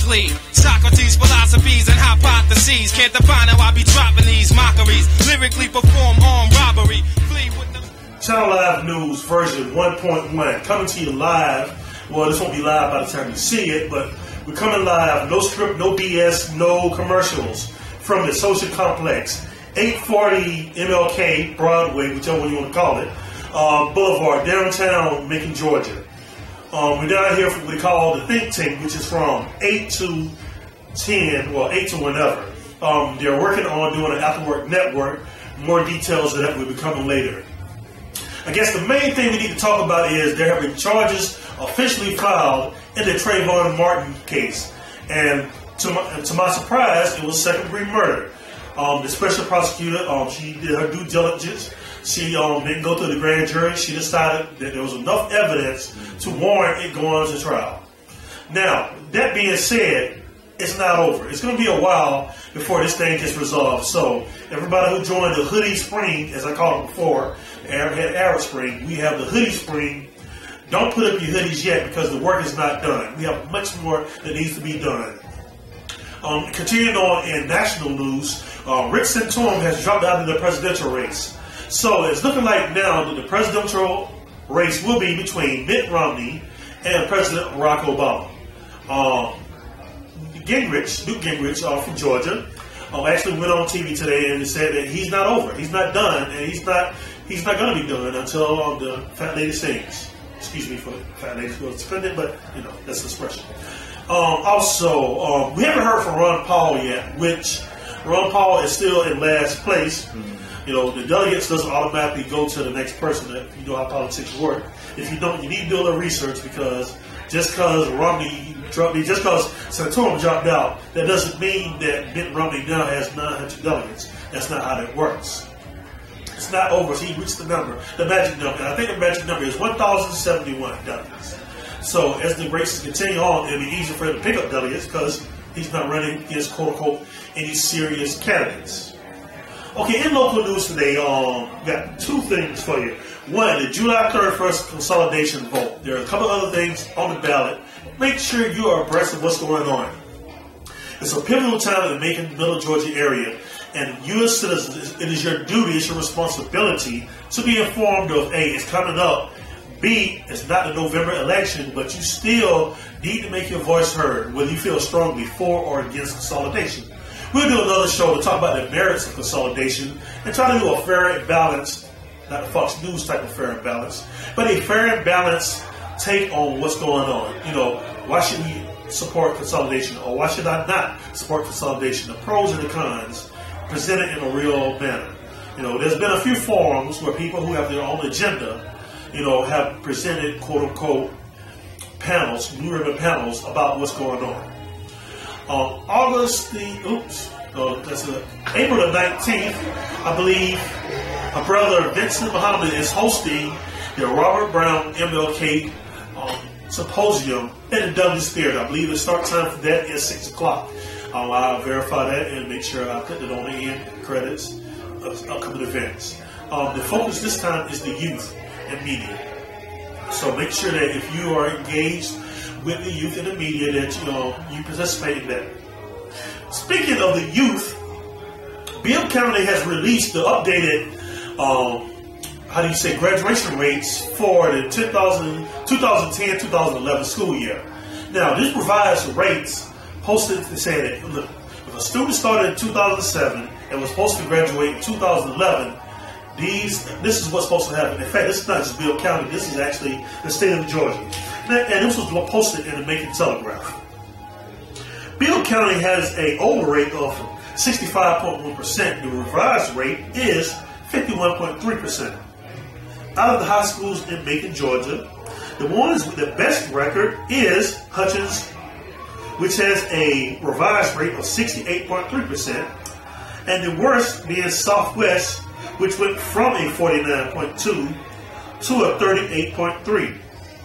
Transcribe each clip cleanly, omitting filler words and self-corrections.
lead. Socrates' philosophies and hypotheses. Can't define how I be dropping these mockeries. Lyrically perform armed robbery. Flee with the Channel Live News version 1.1 coming to you live. Well, this won't be live by the time you see it, but we're coming live. No script, no BS, no commercials from the Social Complex, 840 MLK Broadway, whichever one you want to call it, Boulevard, downtown Macon, Georgia. We're down here for what we call the Think Tank, which is from 8 to 10, well, 8 to whenever. They're working on doing an after-work network. More details of that will be coming later. I guess the main thing we need to talk about is there have been charges officially filed in the Trayvon Martin case. And to my surprise, it was second-degree murder. The special prosecutor, she did her due diligence. She didn't go to the grand jury. She decided that there was enough evidence to warrant it going to trial. Now, that being said, it's not over. It's going to be a while before this thing gets resolved. So everybody who joined the Hoodie Spring, as I called it before, had Arab Spring, we have the Hoodie Spring. Don't put up your hoodies yet because the work is not done. We have much more that needs to be done. Continuing on in national news, Rick Santorum has dropped out of the presidential race. So it's looking like now that the presidential race will be between Mitt Romney and President Barack Obama. Newt Gingrich from Georgia, actually went on TV today and said that he's not over, he's not done, and he's not going to be done until the fat lady sings. Excuse me for the fat lady who was offended, but you know that's the expression. Also, we haven't heard from Ron Paul yet, which Ron Paul is still in last place. You know, the delegates doesn't automatically go to the next person if you know how politics work. If you don't, you need to do a little research because just because Santorum dropped out, that doesn't mean that Mitt Romney now has 900 delegates. That's not how that works. It's not over. So he reached the magic number. And I think the magic number is 1,071 delegates. So as the races continue on, it'll be easier for him to pick up delegates because he's not running against quote-unquote any serious candidates. Okay, in local news today, we got two things for you. One, the July 31st consolidation vote. There are a couple other things on the ballot. Make sure you are abreast of what's going on. It's a pivotal time in the Macon, Middle Georgia area, and you as citizens, it is your duty, it's your responsibility to be informed of A, it's coming up, B, it's not the November election, but you still need to make your voice heard, whether you feel strongly for or against consolidation. We'll do another show to talk about the merits of consolidation and try to do a fair and balanced, not the Fox News type of fair and balanced, but a fair and balanced take on what's going on. You know, why should we support consolidation or why should I not support consolidation? The pros and the cons presented in a real manner. You know, there's been a few forums where people who have their own agenda, you know, have presented quote-unquote panels, blue ribbon panels about what's going on. On April the 19th, I believe my brother Vincent Muhammad is hosting the Robert Brown MLK Symposium in the Douglas Theater. I believe the start time for that is 6 o'clock. I'll verify that and make sure I put it on the end credits of upcoming events. The focus this time is the youth and media. So make sure that if you are engaged with the youth and the media that you participate in that. Speaking of the youth, Bill County has released the updated graduation rates for the 2010-2011 school year. Now, this revised rates posted to say that look, if a student started in 2007 and was supposed to graduate in 2011, this is what's supposed to happen. In fact, this is not just Bill County, this is actually the state of Georgia. And this was posted in the Macon Telegraph. Bill County has an old rate of 65.1%. The revised rate is 51.3%. Out of the high schools in Macon, Georgia, the ones with the best record is Hutchins, which has a revised rate of 68.3%, and the worst being Southwest, which went from a 49.2 to a 38.3.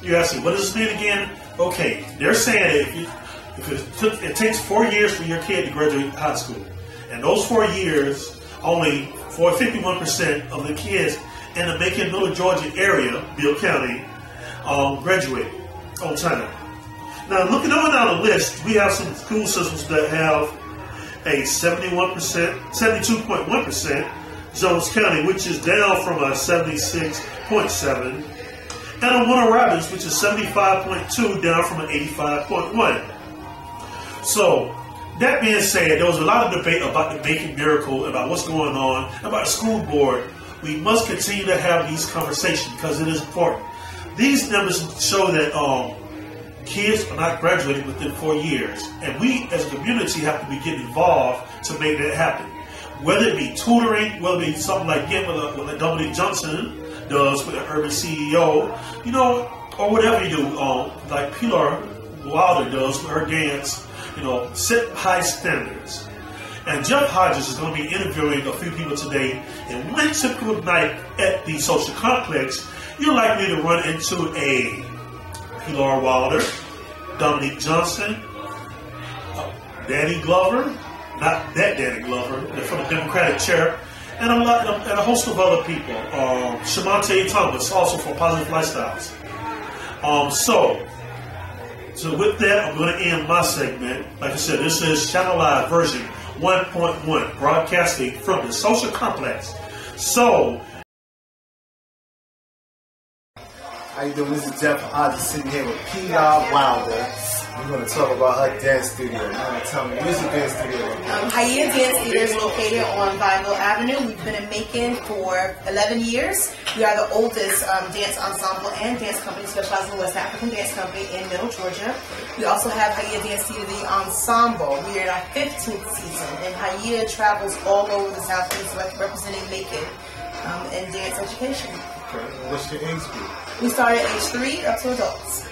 You're asking, what does this mean again? Okay, they're saying that it takes 4 years for your kid to graduate high school, and those 4 years, only for 51% of the kids in the Macon, Middle Georgia area, Bill County, graduate on time. Now, looking on down the list, we have some school systems that have a 72.1%, Jones County, which is down from a 76.7%, and a Warner Robins, which is 75.2%, down from an 85.1%. So, that being said, there was a lot of debate about the Macon Miracle, about what's going on, about the school board. We must continue to have these conversations because it is important. These numbers show that kids are not graduating within 4 years, and we as a community have to be getting involved to make that happen. Whether it be tutoring, whether it be something like what Dominique Johnson does with the Urban CEO, you know, or whatever you do, like Pilar Wilder does with her dance, you know, set high standards. And Jeff Hodges is going to be interviewing a few people today, and one typical night at the social complex, you're likely to run into a Pilar Wilder, Dominique Johnson, Danny Glover, not that Danny Glover, from the Democratic chair, and a host of other people. Shamonte Thomas, also for Positive Lifestyles. So with that, I'm going to end my segment. Like I said, this is Channel Live version 1.1, broadcasting from the social complex. So, how you doing? This is Jeff Hodges sitting here with Pilar Wilder. We're going to talk about her dance studio. You're going to tell me, where's your dance studio? Haia Dance Studio is located on Vineville Avenue. We've been in Macon for 11 years. We are the oldest dance ensemble and dance company specializing in West African Dance Company in Middle Georgia. We also have Haia Dance Studio, the ensemble. We are in our 15th season, and Haia travels all over the Southeast representing Macon in dance education. Okay. What's your age group? We start at age 3 up to adults.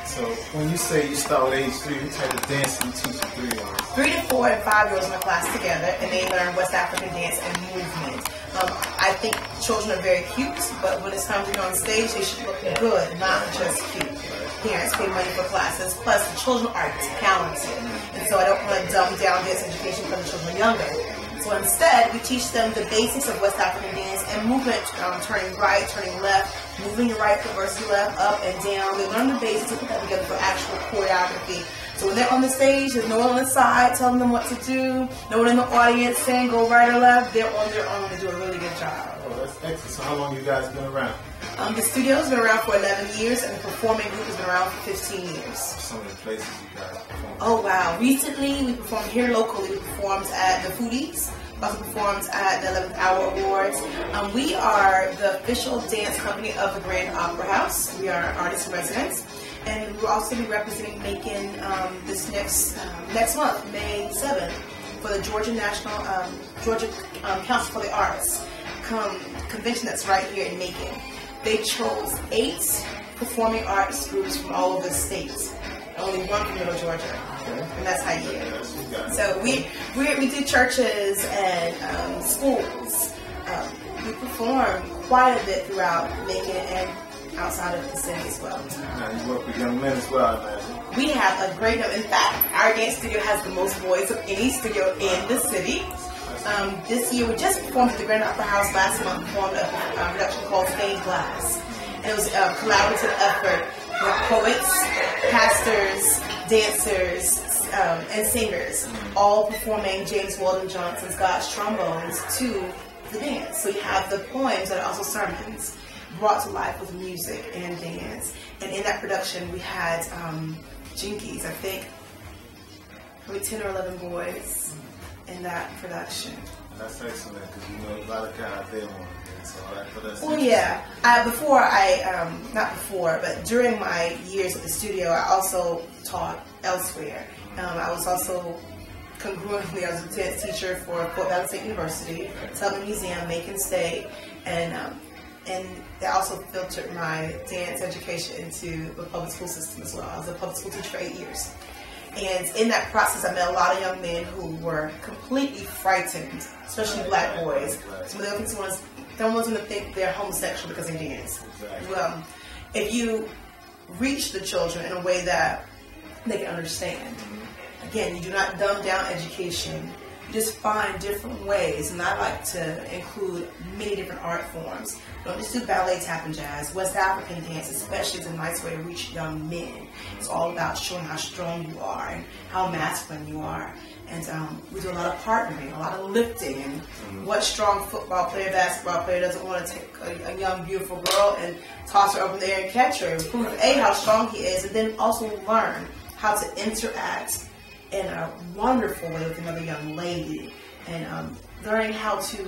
So when you say you start with age 3, what type of dance do you teach the 3-year-olds? 3 to 4 and 5-year-olds in a class together, and they learn West African dance and movement. I think children are very cute, but when it's time to go on stage, they should look good, not just cute. Parents pay money for classes, plus the children are talented, and so I don't want to dumb down dance education for the children younger. So instead, we teach them the basics of West African dance and movement, turning right, turning left, moving your right foot versus left, up and down. They learn the basics to put that together for actual choreography. So when they're on the stage, there's no one on the side telling them what to do, no one in the audience saying go right or left. They're on their own to do a really good job. Oh, that's excellent. So how long you guys been around? The studio's been around for 11 years, and the performing group has been around for 15 years. Some of the places you guys perform. Oh, wow. Recently, we performed here locally. We performed at the Foodies. Also performed at the 11th Hour Awards. We are the official dance company of the Grand Opera House. We are artists in residence. And we'll also be representing Macon this next month, May 7th, for the Georgia Council for the Arts convention that's right here in Macon. They chose 8 performing arts groups from all over the states. Only one from Middle Georgia, and that's Haia. So we do churches and schools. We perform quite a bit throughout Macon and outside of the city as well. Now you work with young men as well, I imagine. We have a great number. In fact, our dance studio has the most boys of any studio in the city. This year, we just performed at the Grand Opera House last month. Performed a production called Stained Glass, and it was a collaborative effort with poets, pastors, dancers, and singers, all performing James Weldon Johnson's God's Trombones to the dance. So you have the poems that are also sermons brought to life with music and dance. And in that production, we had Jinkies, I think, probably 10 or 11 boys in that production. That's excellent, because you know a lot of guys, they want it. So that's well, yeah. But during my years at the studio, I also taught elsewhere. I was also congruently, I was a dance teacher for Fort Valley State University, Tubman Museum, Macon State, and I also filtered my dance education into the public school system as well. I was a public school teacher for 8 years. And in that process, I met a lot of young men who were completely frightened, especially black boys. Some of the other ones don't want them to think they're homosexual because they dance. Well, if you reach the children in a way that they can understand, again, you do not dumb down education. just find different ways, and I like to include many different art forms. Don't just do ballet, tap, and jazz. West African dance especially is a nice way to reach young men. It's all about showing how strong you are and how masculine you are. And we do a lot of partnering, a lot of lifting, and what strong football player, basketball player doesn't want to take a young, beautiful girl and toss her over there and catch her and prove, A, how strong he is, and then also learn how to interact in a wonderful way with another young lady, and learning how to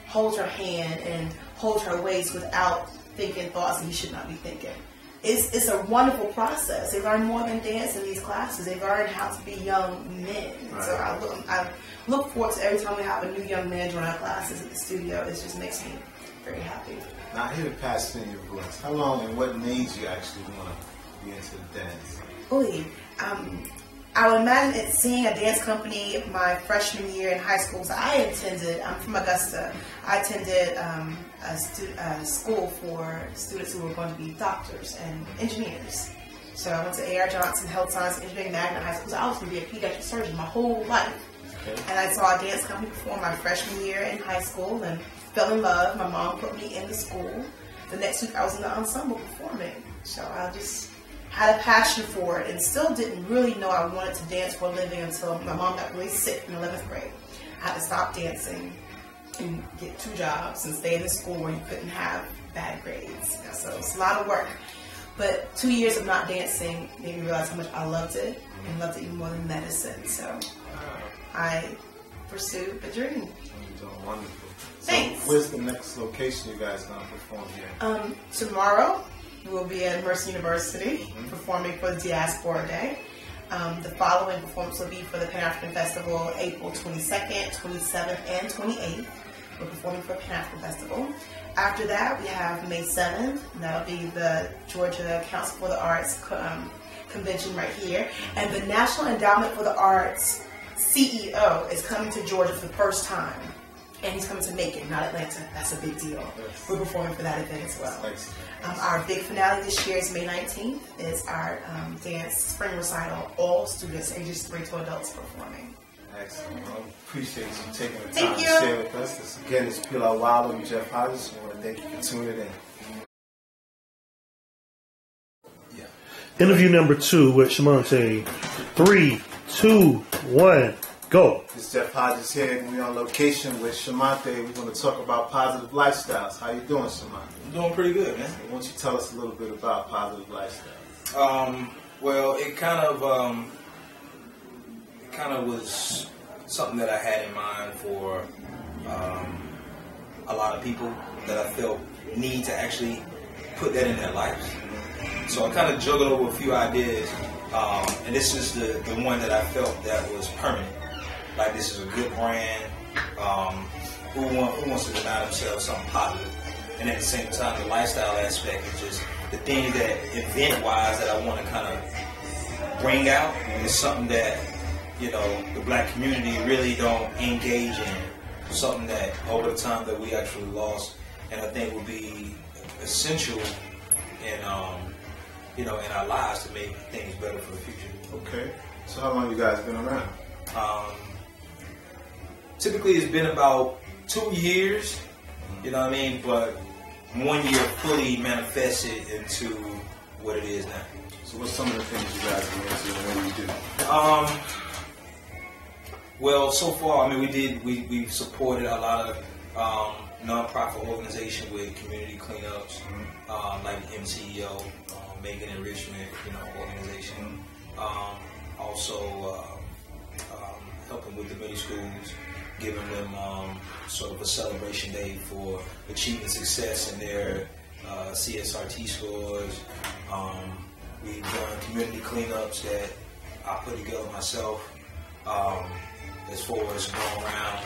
hold her hand and hold her waist without thinking thoughts that you should not be thinking. It's a wonderful process. They learn more than dance in these classes. They learn how to be young men. Right. So I look forward to every time we have a new young man join our classes at the studio. It just makes me very happy. Now, I hear the passion in your voice. How long and what made you actually want to be into the dance? I would imagine it's seeing a dance company my freshman year in high school. So I'm from Augusta. I attended a school for students who were going to be doctors and engineers. So I went to A.R. Johnson Health Science Engineering Magnet High School. So I was going to be a pediatric surgeon my whole life. Okay. And I saw a dance company perform my freshman year in high school and fell in love. My mom put me in the school. The next week I was in the ensemble performing. So I just had a passion for it and still didn't really know I wanted to dance for a living until my mom got really sick in 11th grade. I had to stop dancing and get 2 jobs and stay in the school where you couldn't have bad grades. So it's a lot of work. But 2 years of not dancing made me realize how much I loved it and loved it even more than medicine. So I pursued the dream. You're doing wonderful. Thanks. So where's the next location you guys going to perform here? Tomorrow we'll be at Mercer University performing for the Diaspora Day. The following performance will be for the Pan-African Festival, April 22nd, 27th, and 28th. We're performing for Pan-African Festival. After that, we have May 7th. That'll be the Georgia Council for the Arts convention right here. And the National Endowment for the Arts CEO is coming to Georgia for the first time. And he's coming to Macon, not Atlanta. That's a big deal. Yes. We're performing for that event as well. Our big finale this year is May 19th. It's our dance spring recital. All students, ages 3 to adults, performing. Excellent. Well, appreciate you taking the time to share with us. This again is Pilar Wilder and Jeff Hodges. I want to thank you for tuning in. Interview number 2 with Shamonte. 3, 2, 1, go. This is Jeff Hodges here, and we're on location with Shamonte. We're going to talk about positive lifestyles. How you doing, Shamonte? I'm doing pretty good, man. Why don't you tell us a little bit about positive lifestyles? Well, it kind of was something that I had in mind for a lot of people that I felt need to actually put that in their lives. So I kind of juggled over a few ideas, and this is the one that I felt that was permanent. Like, this is a good brand. Who wants to deny themselves something positive? And at the same time, the lifestyle aspect is just the things that event-wise that I want to kind of bring out. And it's something that, you know, the black community really don't engage in. Something that over the time that we actually lost, and I think will be essential in, you know, in our lives to make things better for the future. Okay. So how long you guys been around? Typically it's been about 2 years, you know what I mean? But 1 year fully manifested into what it is now. So what's some of the things you guys do and what do you do? Well, so far, I mean, we've supported a lot of nonprofit organizations with community cleanups, like MCEO, Macon Enrichment, you know, organization. Also helping with the middle schools, giving them sort of a celebration day for achieving success in their CSRT scores. We've done community cleanups that I put together myself. As far as going around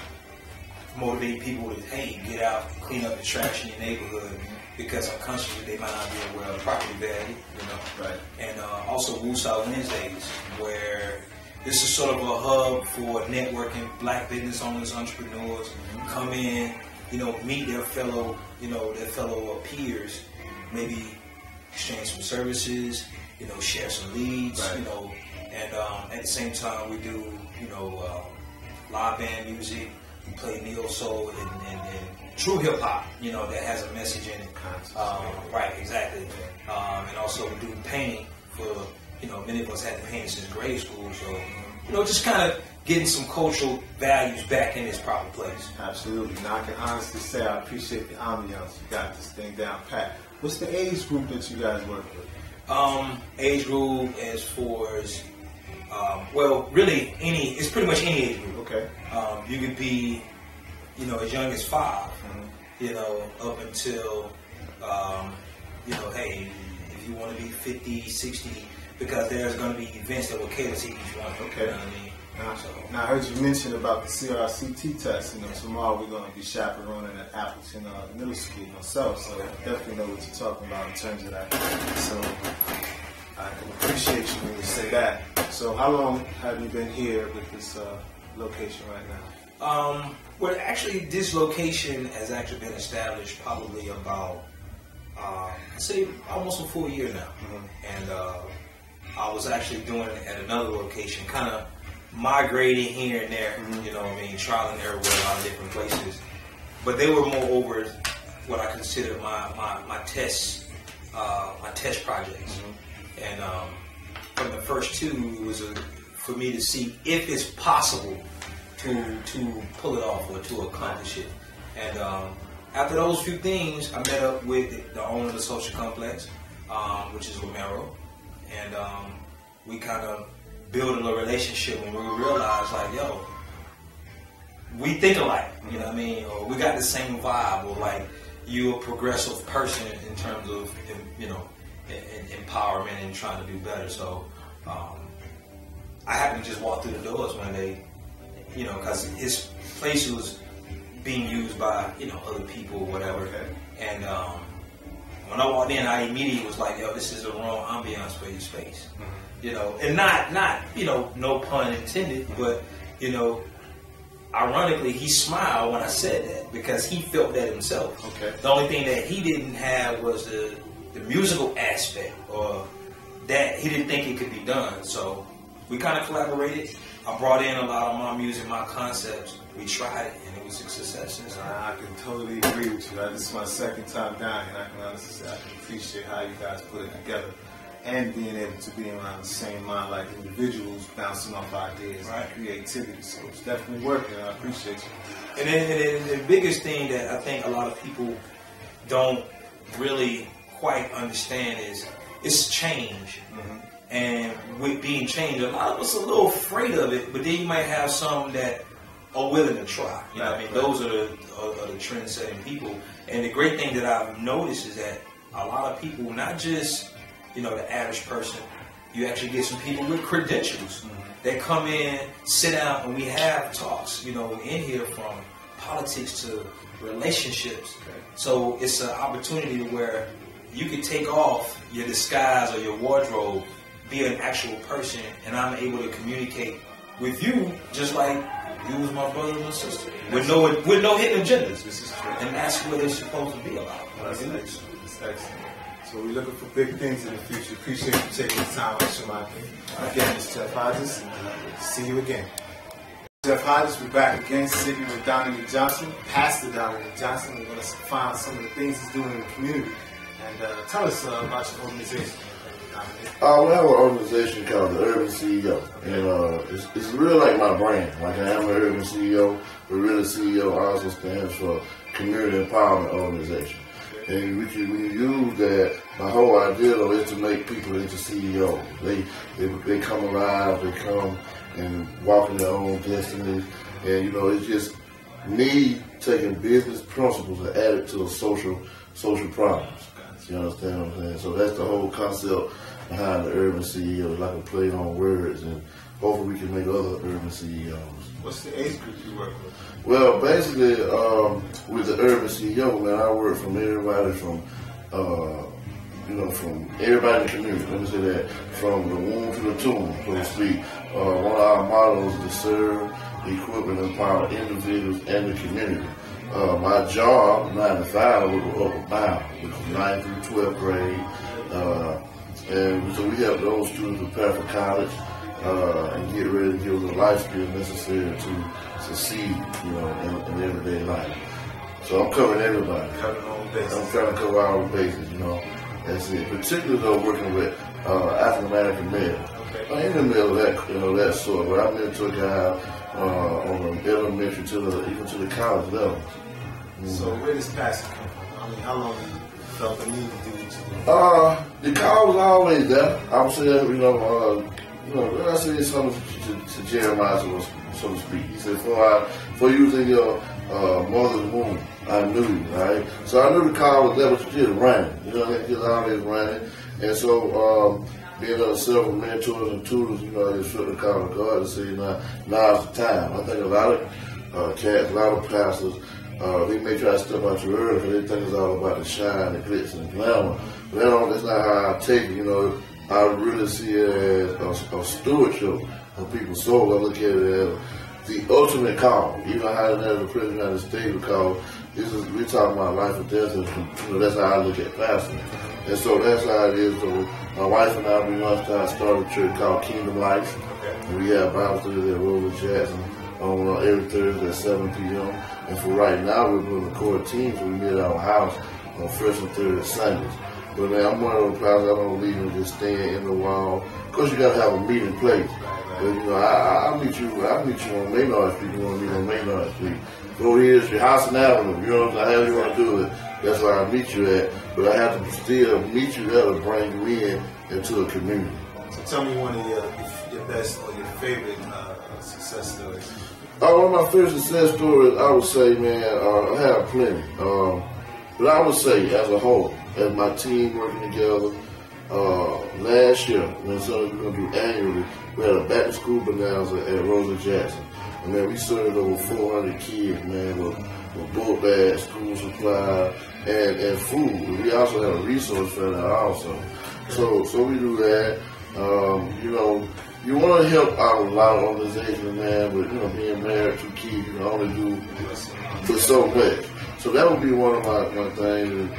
motivating people to, hey, get out, clean up the trash in your neighborhood, because unconsciously they might not be aware of property value, you know. Right. And also Woosah Wednesdays, where this is sort of a hub for networking black business owners, entrepreneurs, come in, you know, meet their fellow, peers, maybe exchange some services, you know, share some leads, right. You know, and at the same time we do, you know, live band music. We play neo soul and true hip hop, you know, that has a message in it. Right, exactly. And also we do painting for, you know, many of us had painted since grade school, so, you know, just kind of getting some cultural values back in its proper place. Absolutely. Now I can honestly say I appreciate the ambiance. You got this thing down pat. What's the age group that you guys work with? Age group as far as, well, really it's pretty much any age group. Okay. You could be, you know, as young as 5, you know, up until, you know, hey, if you want to be 50, 60, because there's going to be events that will cater to each one. Okay. You know what I mean? Now I heard you mention about the CRCT test. You know, tomorrow we're going to be chaperoning at Appleton Middle School myself, so I definitely know what you're talking about in terms of that. So I can appreciate you when you say that. So how long have you been here with this location right now? Well, actually, this location has actually been established probably about, I'd say, almost a full year now. And I was actually doing it at another location, kind of migrating here and there, you know what I mean, trial and error with a lot of different places. But they were more over what I consider my test projects. And from the first 2, it was for me to see if it's possible to pull it off or to accomplish it. And after those few things, I met up with the owner of the social complex, which is Romero, and we kind of built a relationship when we realized, like, yo, we think alike, you know what I mean, or we got the same vibe, or like, you're a progressive person in terms of, you know, empowerment and trying to do better. So I happened to just walk through the doors one day, you know, because his place was being used by, you know, other people or whatever. And when I walked in, I immediately was like, yo, this is the wrong ambiance for your space. You know, and not, you know, no pun intended, but, you know, ironically, he smiled when I said that because he felt that himself. Okay. The only thing that he didn't have was the musical aspect, or that he didn't think it could be done. So we kind of collaborated. I brought in a lot of my music, my concepts. We tried it, and it was a success. I can totally agree with you. This is my second time down here, and I can honestly say I can appreciate how you guys put it together, and being able to be around the same mind like individuals, bouncing off ideas and creativity. So it's definitely working, and I appreciate you. And then the biggest thing that I think a lot of people don't really quite understand is it's change. And with being changed, a lot of us are a little afraid of it, but then you might have some that are willing to try. You know what I mean? Those are the trend-setting people. And the great thing that I've noticed is that a lot of people, not just, you know, the average person, you actually get some people with credentials that come in, sit down, and we have talks, you know, in here, from politics to relationships. So it's an opportunity where you can take off your disguise or your wardrobe, be an actual person, and I'm able to communicate with you just like you was my brother and my sister, with no hidden agendas. This is true. And that's what it's supposed to be about. That's excellent. That's excellent. So we're looking for big things in the future. Appreciate you taking the time out, Shemai. Again, it's Jeff Hodges. See you again. Jeff Hodges, we're back again, sitting with Dominique Johnson, Pastor Dominique Johnson. We're going to find some of the things he's doing in the community. And tell us about your organization. We have an organization called the Urban CEO, and it's really like my brand. Like, I am an Urban CEO, but really CEO also stands for Community Empowerment Organization. And when you use that, my whole idea though is to make people into CEOs. They come alive, they come and walk in their own destiny, and you know, it's just me taking business principles and add it to a social problems. You understand what I'm saying? So that's the whole concept behind the Urban CEO, like a play on words, and hopefully we can make other Urban CEOs. What's the age group you work with? Well, basically, with the Urban CEO, man, I work from everybody from, from everybody in the community. Let me say that, from the womb to the tomb, so to speak. One of our mottos is to serve, equip, and empower individuals and the community. My job, 9 to 5, was Upward Bound, which was 9th through 12th grade. And so we help those students prepare for college. and get ready to give us the life skills necessary to succeed, you know, in everyday life. So I'm covering everybody. Covering all the bases. I'm trying to cover all the bases, you know. That's it. Particularly though, working with African American males. Okay. Any male that sort. But I mentor guys on the elementary even to the college level. So where does passion come from? I mean, how long you felt the need to do what you do? The call was always there. I would say that, you know, I said something to Jeremiah, so to speak. He said, for using your mother's womb, I knew you, right? So I knew the call was there, but you just running. You know, just always running. And so, being under several mentors and tutors, you know, I just felt the call of God to say, now's the time. I think a lot of cats, a lot of pastors, they may try to step out too early because they think it's all about the shine, the glitz, and the glamour. But that's not how I take it, you know. I really see it as a stewardship of people's souls. I look at it as the ultimate call. Even how it as the President of the United States, because we're talking about life and death, and you know, that's how I look at pastoring. And so that's how it is. So my wife and I, we started a church called Kingdom Life. And we have Bible studies at Rosa Jackson on every Thursday at 7 p.m. And for right now, we're doing the core team, so we meet at our house on first and third Sundays. But man, I'm one of those pastors, I don't believe in just staying in the wall. Of course, you got to have a meeting place. But you know, I'll meet you on Maynard Street. You want to meet on Maynard Street. Go here, it's your house and avenue. You know what I'm saying? However you want to do it, that's where I meet you at. But I have to still meet you there to bring you into a community. So tell me one of your best or your favorite success stories. One of my favorite success stories, I would say, man, I have plenty. But I would say, as a whole, as my team working together, last year, when something we're going to do annually, we had a back-to-school bonanza at Rosa Jackson. And man, we served over 400 kids, man, with book bags, school supply, and food. We also have a resource center also. So we do that. You know, you want to help out a lot of organizations, man, but, you know, being married to kids, you can only do but so much. So that would be one of my things.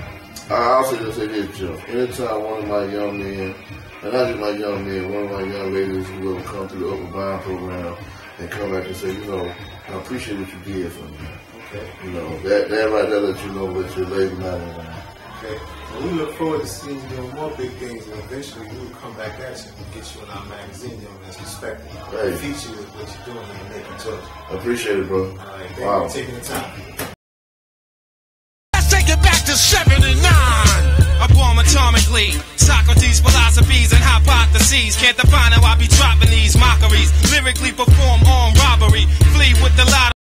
I'll say this, Jeff. Anytime one of my young men, and not just my young men, one of my young ladies who will come through the Upper Bound program and come back and say, you know, I appreciate what you did for me. Okay. You know, that right there lets you know that you're laboring out in line. Okay. Well, we look forward to seeing you doing more big things, and eventually we will come back at you and get you in our magazine, you know, that's respected. Hey. Feature with what you're doing and making Georgia. I appreciate it, bro. All right, thank you for taking the time. Let's take it back to 79. I bomb atomically. Socrates' philosophies and hypotheses. Can't define how I be dropping these mockeries. Lyrically perform armed robbery. Flee with the lot.